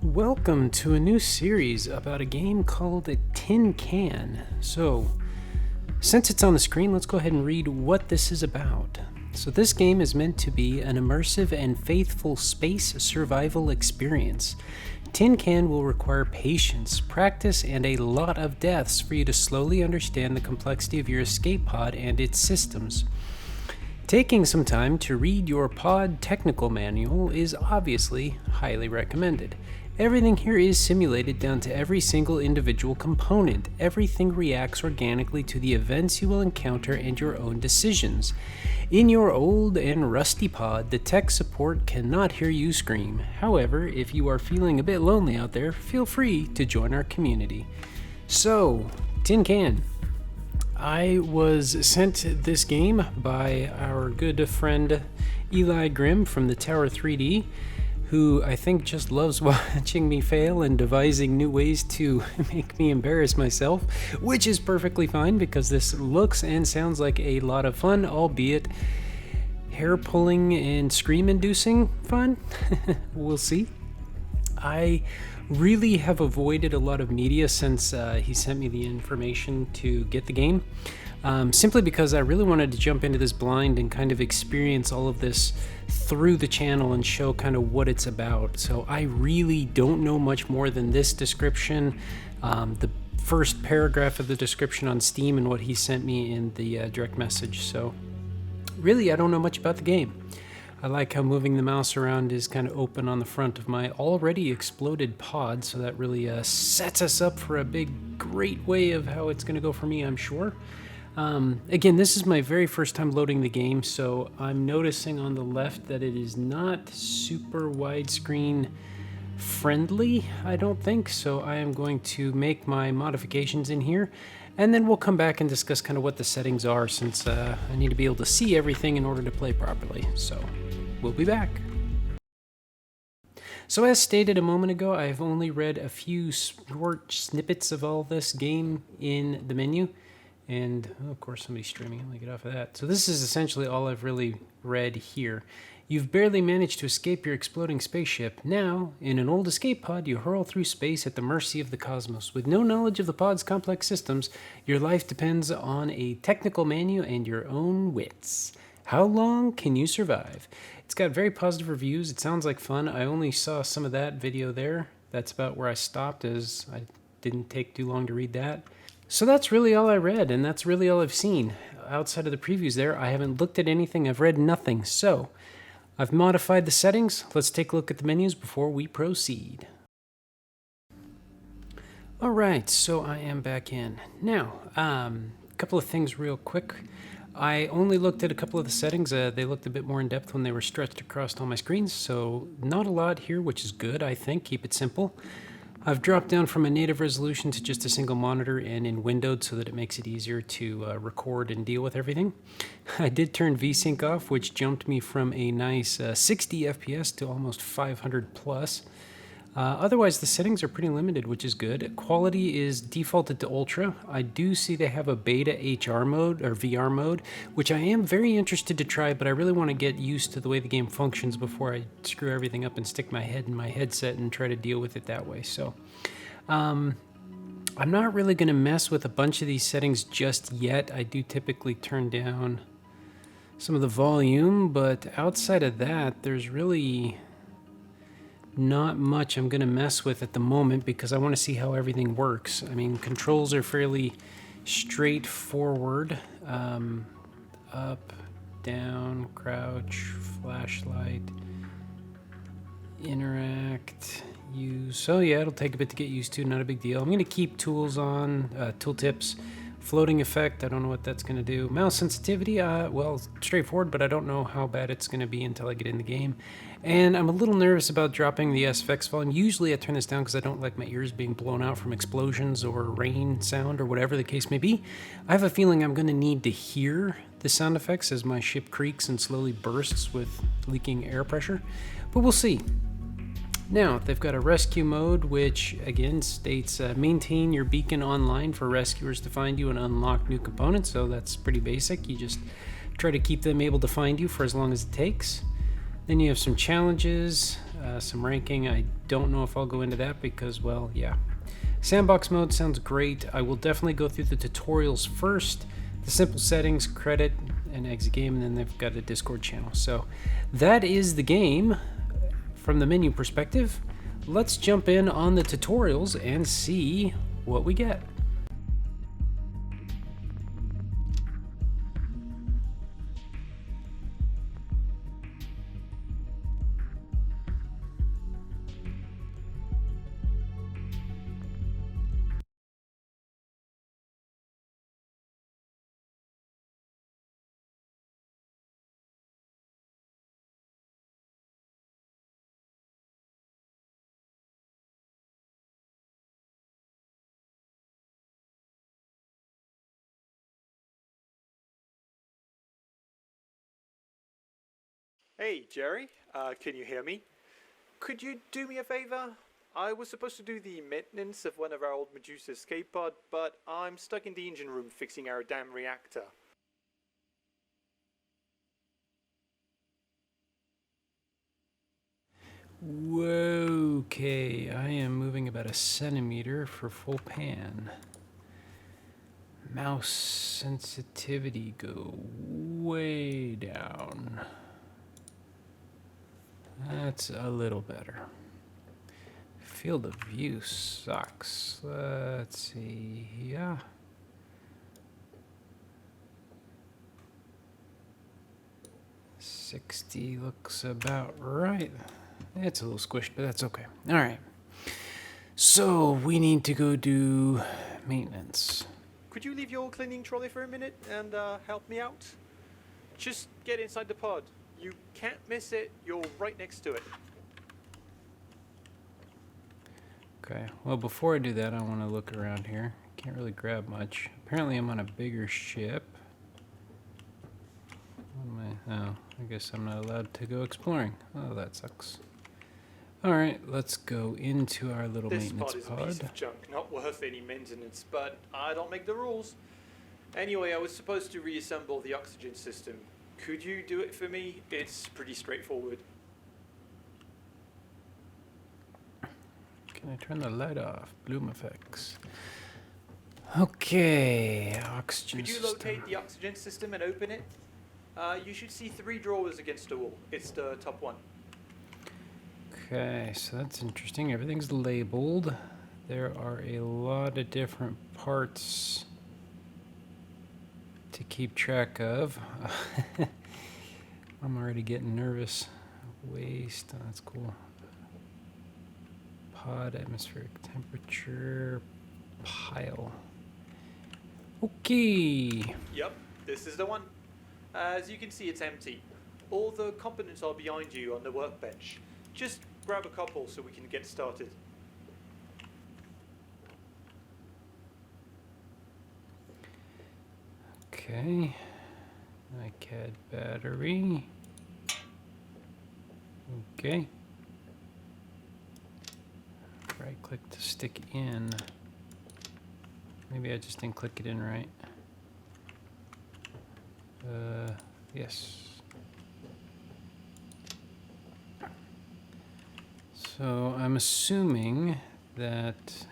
Welcome to a new series about a game called a Tin Can. So, since it's on the screen, let's go ahead and read what this is about. So this game is meant to be an immersive and faithful space survival experience. Tin Can will require patience, practice, and a lot of deaths for you to slowly understand the complexity of your escape pod and its systems. Taking some time to read your pod technical manual is obviously highly recommended. Everything here is simulated down to every single individual component. Everything reacts organically to the events you will encounter and your own decisions. In your old and rusty pod, the tech support cannot hear you scream. However, if you are feeling a bit lonely out there, feel free to join our community. So, Tin Can. I was sent this game by our good friend EliGrim from the Tower 3D, who I think just loves watching me fail and devising new ways to make me embarrass myself, which is perfectly fine because this looks and sounds like a lot of fun, albeit hair-pulling and scream-inducing fun. We'll see. I really have avoided a lot of media since he sent me the information to get the game, simply because I really wanted to jump into this blind and kind of experience all of this through the channel and show kind of what it's about. So I really don't know much more than this description, the first paragraph of the description on Steam, and what he sent me in the direct message. So really, I don't know much about the game. I like how moving the mouse around is kind of open on the front of my already exploded pod, so that really sets us up for a great way of how it's going to go for me, I'm sure. Again, this is my very first time loading the game, so I'm noticing on the left that it is not super widescreen friendly, I don't think, so I am going to make my modifications in here, and then we'll come back and discuss kind of what the settings are, since I need to be able to see everything in order to play properly. So we'll be back. So as stated a moment ago, I've only read a few short snippets of all this game in the menu. And of course somebody's streaming, let me get off of that. So this is essentially all I've really read here. You've barely managed to escape your exploding spaceship. Now, in an old escape pod, you hurl through space at the mercy of the cosmos. With no knowledge of the pod's complex systems, your life depends on a technical manual and your own wits. How long can you survive? It's got very positive reviews. It sounds like fun. I only saw some of that video there. That's about where I stopped, as I didn't take too long to read that. So that's really all I read, and that's really all I've seen. Outside of the previews there, I haven't looked at anything. I've read nothing. So I've modified the settings. Let's take a look at the menus before we proceed. All right, so I am back in. Now, a couple of things real quick. I only looked at a couple of the settings. They looked a bit more in depth when they were stretched across all my screens, so not a lot here, which is good, I think. Keep it simple. I've dropped down from a native resolution to just a single monitor and in windowed so that it makes it easier to record and deal with everything. I did turn VSync off, which jumped me from a nice 60 FPS to almost 500 plus. Otherwise, the settings are pretty limited, which is good. Quality is defaulted to Ultra. I do see they have a beta HR mode, or VR mode, which I am very interested to try, but I really want to get used to the way the game functions before I screw everything up and stick my head in my headset and try to deal with it that way. So, I'm not really going to mess with a bunch of these settings just yet. I do typically turn down some of the volume, but outside of that, there's really not much I'm going to mess with at the moment because I want to see how everything works. I mean, controls are fairly straightforward. Up, down, crouch, flashlight, interact, use. So yeah, it'll take a bit to get used to, not a big deal. I'm going to keep tools on, tooltips. Floating effect, I don't know what that's going to do. Mouse sensitivity, well, straightforward, but I don't know how bad it's going to be until I get in the game. And I'm a little nervous about dropping the SFX volume. Usually I turn this down because I don't like my ears being blown out from explosions or rain sound or whatever the case may be. I have a feeling I'm going to need to hear the sound effects as my ship creaks and slowly bursts with leaking air pressure, but we'll see. Now, they've got a rescue mode, which again states maintain your beacon online for rescuers to find you and unlock new components, so that's pretty basic. You just try to keep them able to find you for as long as it takes. Then you have some challenges. some ranking. I don't know if I'll go into that because, well, yeah. Sandbox mode sounds great. I will definitely go through the tutorials first, the simple settings, credit, and exit game, and then they've got a Discord channel. So that is the game from the menu perspective. Let's jump in on the tutorials and see what we get. Hey, Jerry, can you hear me? Could you do me a favor? I was supposed to do the maintenance of one of our old Medusa escape pod, but I'm stuck in the engine room fixing our damn reactor. Okay, I am moving about a centimeter for full pan. Mouse sensitivity go way down. That's a little better. Field of view sucks. Let's see. Yeah. $60 looks about right. It's a little squished, but that's okay. All right. So we need to go do maintenance. Could you leave your cleaning trolley for a minute and help me out? Just get inside the pod. You can't miss it. You're right next to it. Okay. Well, before I do that, I want to look around here. Can't really grab much. Apparently, I'm on a bigger ship. Oh, I guess I'm not allowed to go exploring. Oh, that sucks. All right, let's go into our little maintenance This pod is a piece of junk, not worth any maintenance, but I don't make the rules. Anyway, I was supposed to reassemble the oxygen system. Could you do it for me? It's pretty straightforward. Can I turn the light off? Bloom effects. Okay, oxygen Could you system. locate the oxygen system and open it? You should see 3 drawers against the wall. It's the top one. Okay, so that's interesting. Everything's labeled. There are a lot of different parts to keep track of. I'm already getting nervous. Waste, oh, that's cool. Pod, atmospheric temperature, pile. Okay. Yep, this is the one. As you can see, it's empty. All the components are behind you on the workbench. Just grab a couple so we can get started. Okay. iCAD battery. Okay. Right click to stick in. Maybe I just didn't click it in right. Yes. So I'm assuming that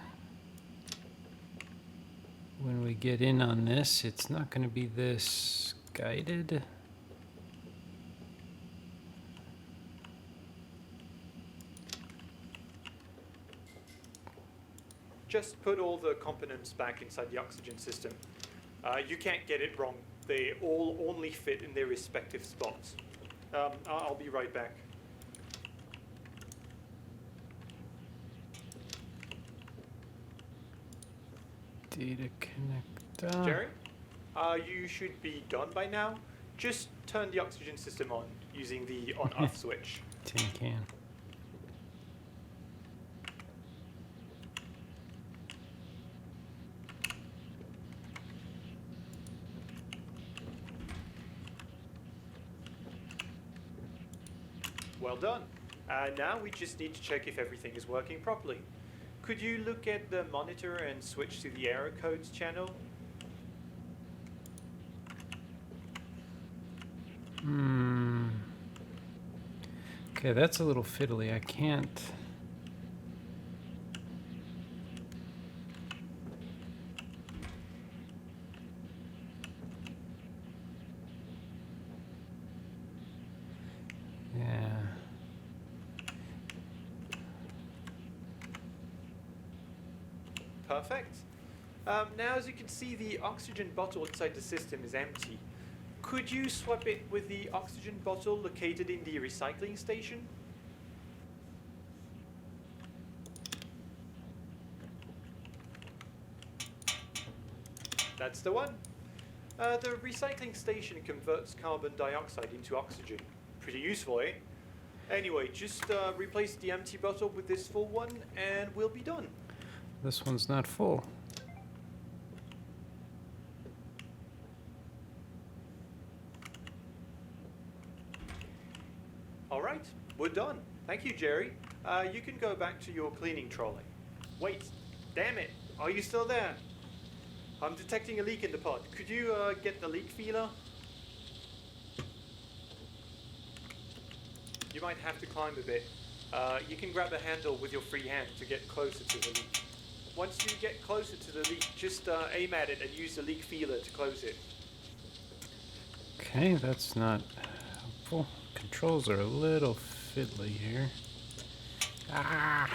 when we get in on this, it's not going to be this guided. Just put all the components back inside the oxygen system. You can't get it wrong. They all only fit in their respective spots. I'll be right back. Data connector. Jerry? You should be done by now. Just turn the oxygen system on using the on-off switch. Tin can. Well done. Now we just need to check if everything is working properly. Could you look at the monitor and switch to the error codes channel? Okay, that's a little fiddly. I can't... Yeah. Perfect. Now, as you can see, the oxygen bottle inside the system is empty. Could you swap it with the oxygen bottle located in the recycling station? That's the one. The recycling station converts carbon dioxide into oxygen. Pretty useful, eh? Anyway, just replace the empty bottle with this full one and we'll be done. This one's not full. Alright, we're done. Thank you, Jerry. You can go back to your cleaning trolley. Wait, damn it, are you still there? I'm detecting a leak in the pod. Could you get the leak feeler? You might have to climb a bit. You can grab the handle with your free hand to get closer to the leak. Once you get closer to the leak, just aim at it and use the leak feeler to close it. Okay, that's not helpful. Controls are a little fiddly here. Ah!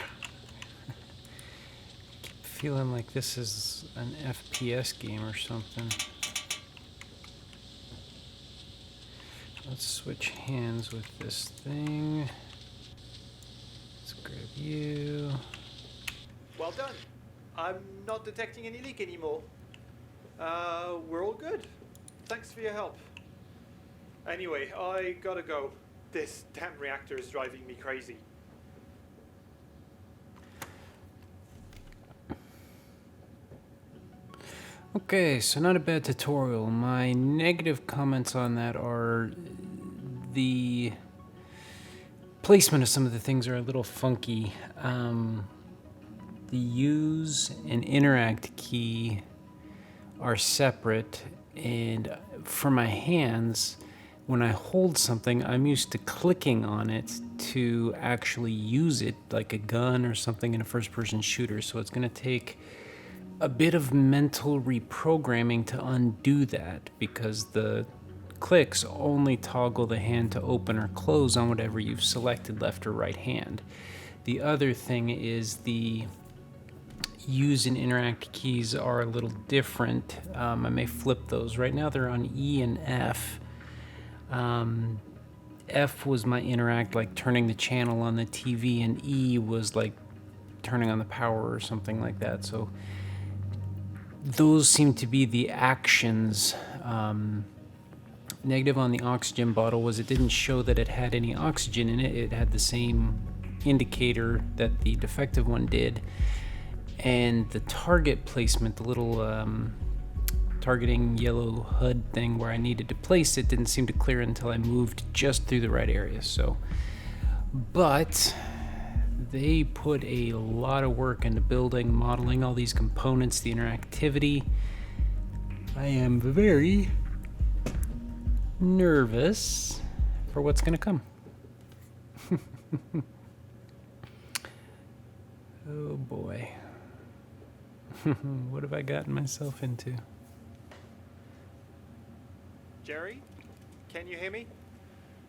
Keep feeling like this is an FPS game or something. Let's switch hands with this thing. Let's grab you. Well done. I'm not detecting any leak anymore. We're all good. Thanks for your help. Anyway, I gotta go. This damn reactor is driving me crazy. Okay, so not a bad tutorial. My negative comments on that are the placement of some of the things are a little funky. The use and interact key are separate, and for my hands, when I hold something, I'm used to clicking on it to actually use it, like a gun or something in a first-person shooter, so it's going to take a bit of mental reprogramming to undo that, because the clicks only toggle the hand to open or close on whatever you've selected, left or right hand. The other thing is the use and interact keys are a little different. I may flip those. Right now they're on E and F. F was my interact, like turning the channel on the TV, and E was like turning on the power or something like that. So those seem to be the actions. Negative on the oxygen bottle was it didn't show that it had any oxygen in it. It had the same indicator that the defective one did. And the target placement, the little targeting yellow HUD thing where I needed to place it, didn't seem to clear until I moved just through the right area. So, but they put a lot of work into building, modeling all these components, the interactivity. I am very nervous for what's going to come. Oh boy. What have I gotten myself into? Jerry, can you hear me?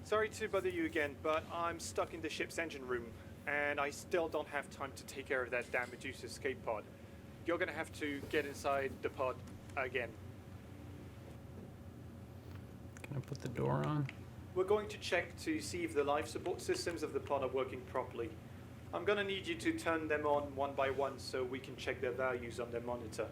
Sorry to bother you again, but I'm stuck in the ship's engine room, and I still don't have time to take care of that damn Medusa escape pod. You're gonna have to get inside the pod again. Can I put the door on? We're going to check to see if the life support systems of the pod are working properly. I'm gonna need you to turn them on one by one so we can check their values on their monitor.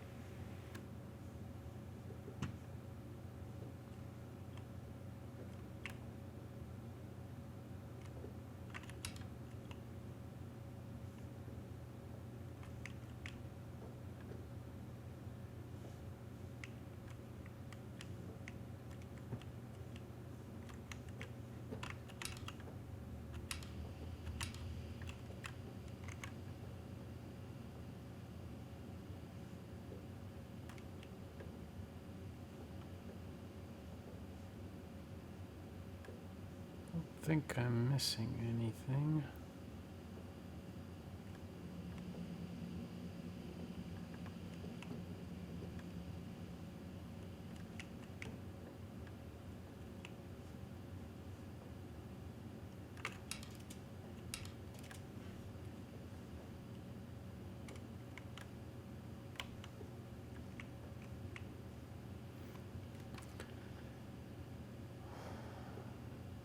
think I'm missing anything.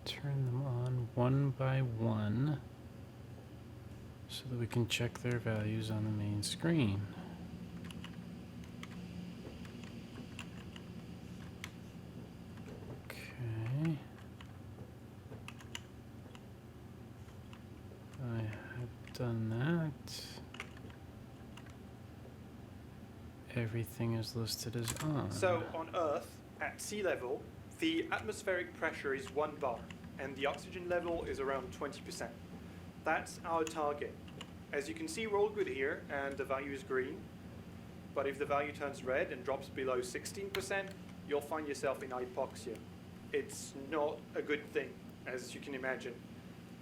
Turn them on one by one so that we can check their values on the main screen. Okay. I have done that. Everything is listed as on. So on Earth, at sea level, the atmospheric pressure is 1 bar, and the oxygen level is around 20%. That's our target. As you can see, we're all good here, and the value is green. But if the value turns red and drops below 16%, you'll find yourself in hypoxia. It's not a good thing, as you can imagine.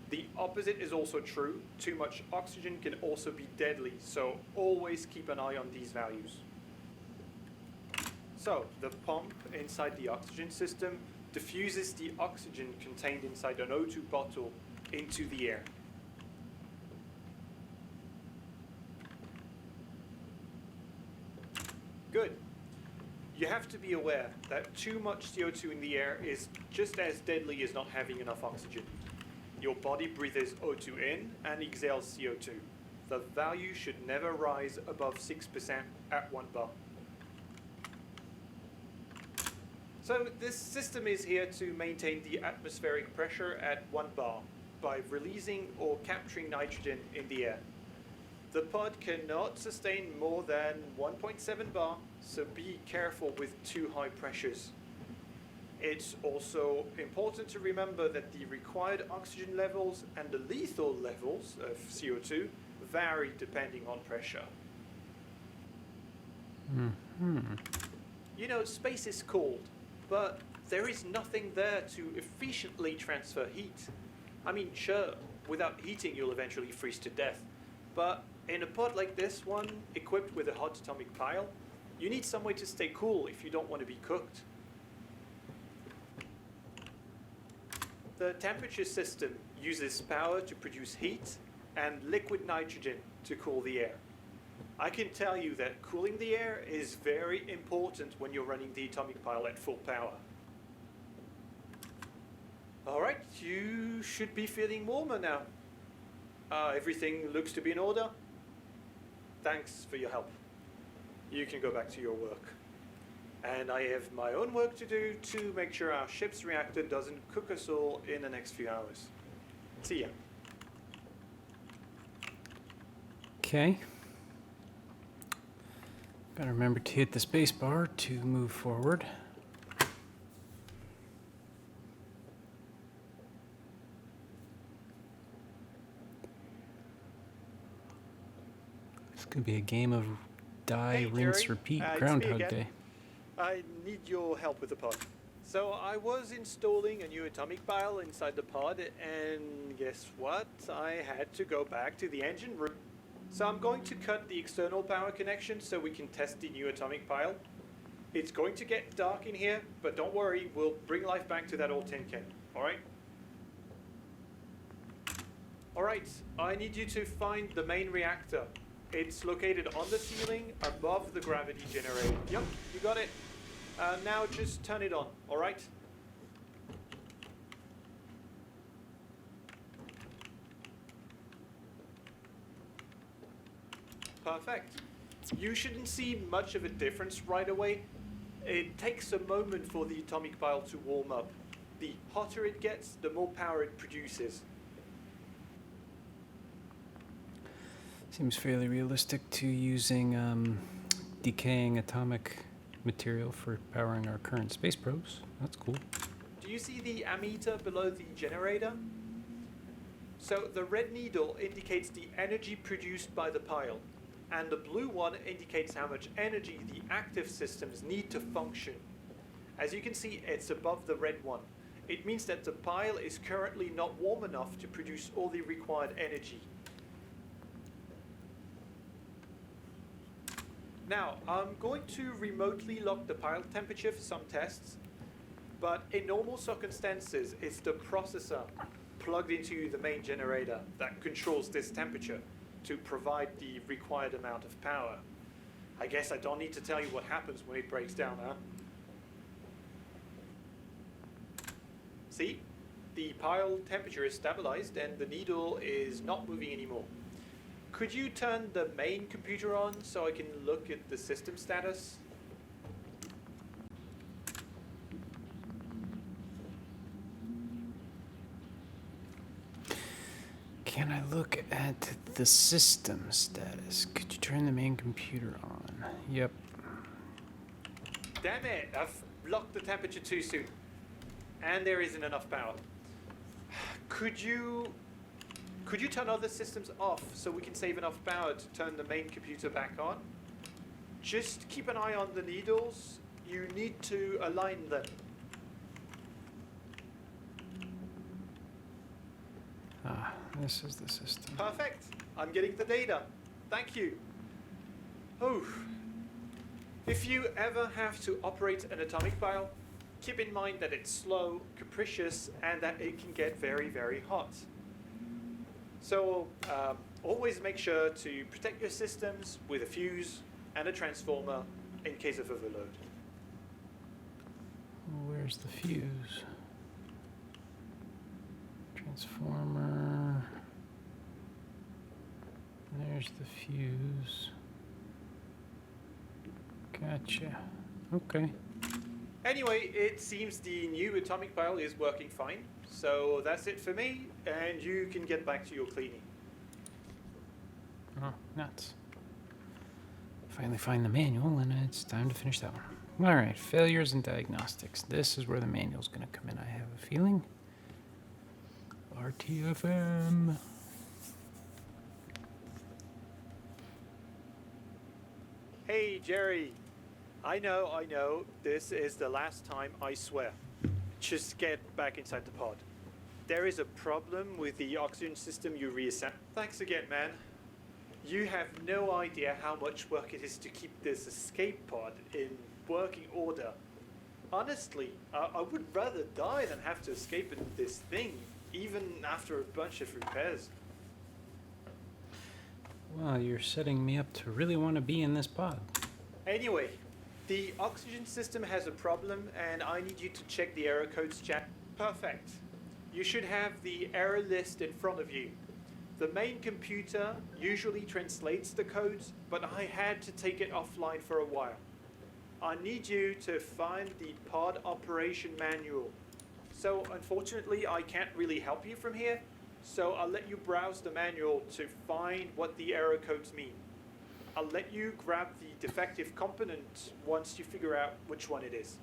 The opposite is also true. Too much oxygen can also be deadly, so always keep an eye on these values. So, the pump inside the oxygen system diffuses the oxygen contained inside an O2 bottle into the air. Good. You have to be aware that too much CO2 in the air is just as deadly as not having enough oxygen. Your body breathes O2 in and exhales CO2. The value should never rise above 6% at 1 bar. So this system is here to maintain the atmospheric pressure at 1 bar by releasing or capturing nitrogen in the air. The pod cannot sustain more than 1.7 bar, so be careful with too high pressures. It's also important to remember that the required oxygen levels and the lethal levels of CO2 vary depending on pressure. You know, space is cold, but there is nothing there to efficiently transfer heat. I mean, sure, without heating you'll eventually freeze to death, but in a pod like this one, equipped with a hot atomic pile, you need some way to stay cool if you don't want to be cooked. The temperature system uses power to produce heat and liquid nitrogen to cool the air. I can tell you that cooling the air is very important when you're running the atomic pile at full power. Alright, you should be feeling warmer now. Everything looks to be in order. Thanks for your help. You can go back to your work. And I have my own work to do to make sure our ship's reactor doesn't cook us all in the next few hours. See ya. Okay. Gotta remember to hit the space bar to move forward. This could be a game of die, Hey, rinse, Jerry. repeat, It's me Groundhog again. Day. I need your help with the pod. So I was installing a new atomic pile inside the pod, and guess what? I had to go back to the engine room. So I'm going to cut the external power connection so we can test the new atomic pile. It's going to get dark in here, but don't worry, we'll bring life back to that old tin can, alright? Alright, I need you to find the main reactor. It's located on the ceiling above the gravity generator. Yep, you got it. Now just turn it on, alright? Perfect. You shouldn't see much of a difference right away. It takes a moment for the atomic pile to warm up. The hotter it gets, the more power it produces. Seems fairly realistic to using decaying atomic material for powering our current space probes. That's cool. Do you see the ammeter below the generator? So the red needle indicates the energy produced by the pile, and the blue one indicates how much energy the active systems need to function. As you can see, it's above the red one. It means that the pile is currently not warm enough to produce all the required energy. Now, I'm going to remotely lock the pile temperature for some tests, but in normal circumstances, it's the processor plugged into the main generator that controls this temperature to provide the required amount of power. I guess I don't need to tell you what happens when it breaks down, huh? See? The pile temperature is stabilized and the needle is not moving anymore. Could you turn the main computer on so I can look at the system status? Can I look at the system status? Could you turn the main computer on? Yep. Damn it, I've locked the temperature too soon. And there isn't enough power. Could you turn other systems off so we can save enough power to turn the main computer back on? Just keep an eye on the needles. You need to align them. Ah, this is the system. Perfect. I'm getting the data. Thank you. Oh. If you ever have to operate an atomic pile, keep in mind that it's slow, capricious, and that it can get very, very hot. So always make sure to protect your systems with a fuse and a transformer in case of overload. Where's the fuse? Transformer. There's the fuse. Gotcha. Okay. Anyway, it seems the new atomic pile is working fine. So that's it for me, and you can get back to your cleaning. Oh, nuts. Finally find the manual, and it's time to finish that one. Alright, failures and diagnostics. This is where the manual's going to come in, I have a feeling. RTFM. Hey, Jerry. I know, this is the last time, I swear. Just get back inside the pod. There is a problem with the oxygen system you reassembled. Thanks again, man. You have no idea how much work it is to keep this escape pod in working order. Honestly, I would rather die than have to escape in this thing, even after a bunch of repairs. Well, you're setting me up to really want to be in this pod. Anyway, the oxygen system has a problem, and I need you to check the error codes chat. Perfect. You should have the error list in front of you. The main computer usually translates the codes, but I had to take it offline for a while. I need you to find the pod operation manual. So unfortunately, I can't really help you from here, so I'll let you browse the manual to find what the error codes mean. I'll let you grab the defective component once you figure out which one it is.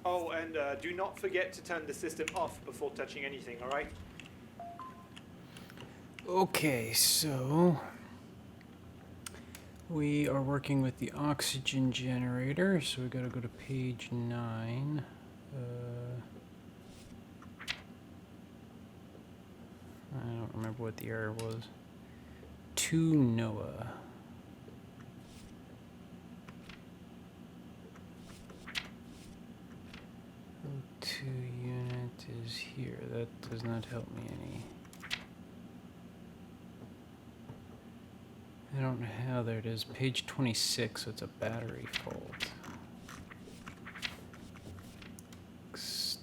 Oh, and do not forget to turn the system off before touching anything, alright? Okay, so we are working with the oxygen generator, so we gotta go to page 9. I don't remember what the error was. To Noah. O2 unit is here. That does not help me any. I don't know how. There it is. Page 26, so it's a battery fault.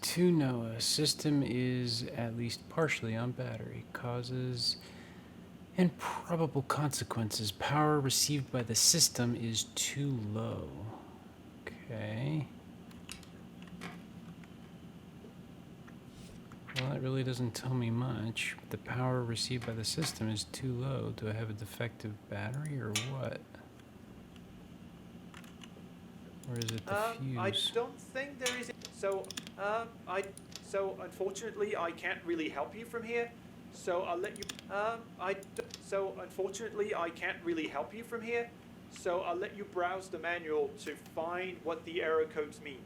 To Noah, system is at least partially on battery. Causes and probable consequences. Power received by the system is too low. Okay. Well, that really doesn't tell me much. The power received by the system is too low. Do I have a defective battery or what? Or is it the fuse? I don't think there is. So unfortunately, I can't really help you from here. So I'll let you. So unfortunately, I can't really help you from here. So I'll let you browse the manual to find what the error codes mean.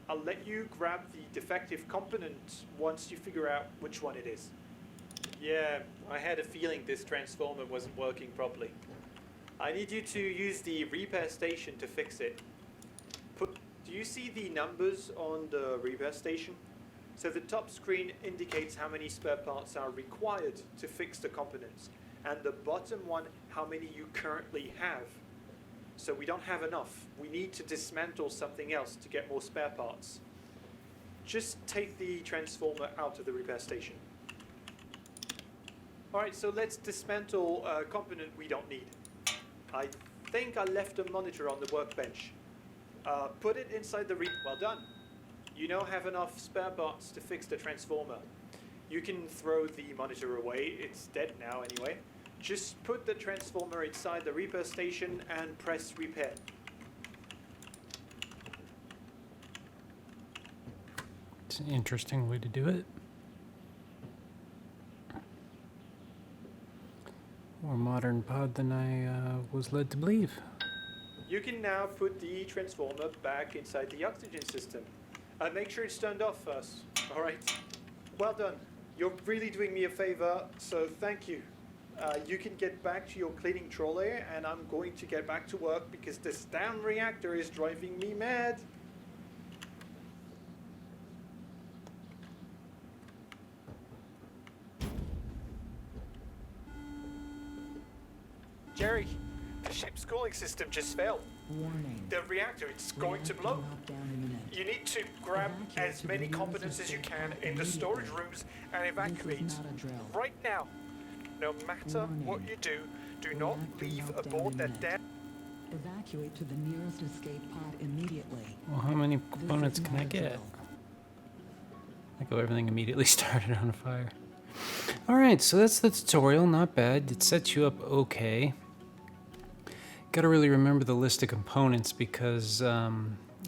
I'll let you grab the defective component once you figure out which one it is. Yeah, I had a feeling this transformer wasn't working properly. I need you to use the repair station to fix it. Do you see the numbers on the repair station? So the top screen indicates how many spare parts are required to fix the components, and the bottom one how many you currently have. So we don't have enough. We need to dismantle something else to get more spare parts. Just take the transformer out of the repair station. Alright, so let's dismantle a component we don't need. I think I left a monitor on the workbench. Put it inside the well done. You now have enough spare parts to fix the transformer. You can throw the monitor away, it's dead now anyway. Just put the transformer inside the repair station and press repair. It's an interesting way to do it. More modern pod than I was led to believe. You can now put the transformer back inside the oxygen system. Make sure it's turned off first. Alright. Well done. You're really doing me a favor, so thank you. You can get back to your cleaning trolley, and I'm going to get back to work because this damn reactor is driving me mad. Jerry, the ship's cooling system just failed. Warning. The reactor is going to blow. You need to grab as many components as you can in the storage rooms and evacuate right now. No matter what you do, do not leave aboard that damn... Evacuate to the nearest escape pod immediately. Well, how many components can I get? I go everything immediately started on fire. Alright, so that's the tutorial. Not bad. It sets you up okay. Gotta really remember the list of components because I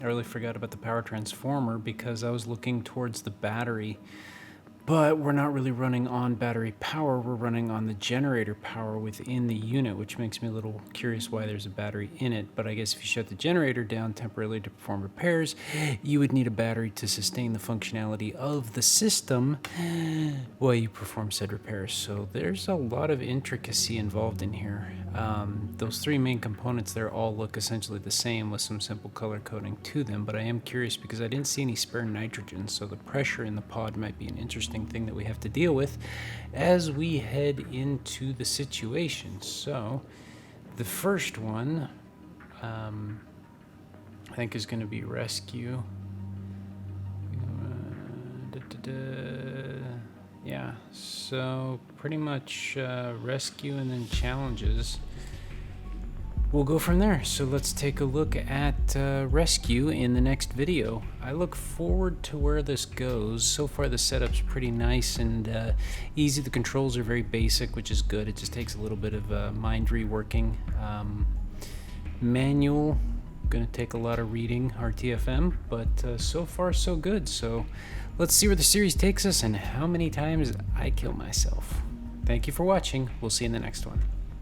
really forgot about the power transformer because I was looking towards the battery. But we're not really running on battery power, we're running on the generator power within the unit, which makes me a little curious why there's a battery in it. But I guess if you shut the generator down temporarily to perform repairs, you would need a battery to sustain the functionality of the system while you perform said repairs. So there's a lot of intricacy involved in here. Those three main components there all look essentially the same with some simple color coding to them, but I am curious because I didn't see any spare nitrogen, so the pressure in the pod might be an interesting thing that we have to deal with as we head into the situation. So the first one I think is going to be rescue. Yeah, so pretty much rescue and then challenges. We'll go from there. So let's take a look at rescue in the next video. I look forward to where this goes. So far the setup's pretty nice and easy. The controls are very basic, which is good. It just takes a little bit of mind reworking. Manual, gonna take a lot of reading, RTFM, but so far so good. So let's see where the series takes us and how many times I kill myself. Thank you for watching. We'll see you in the next one.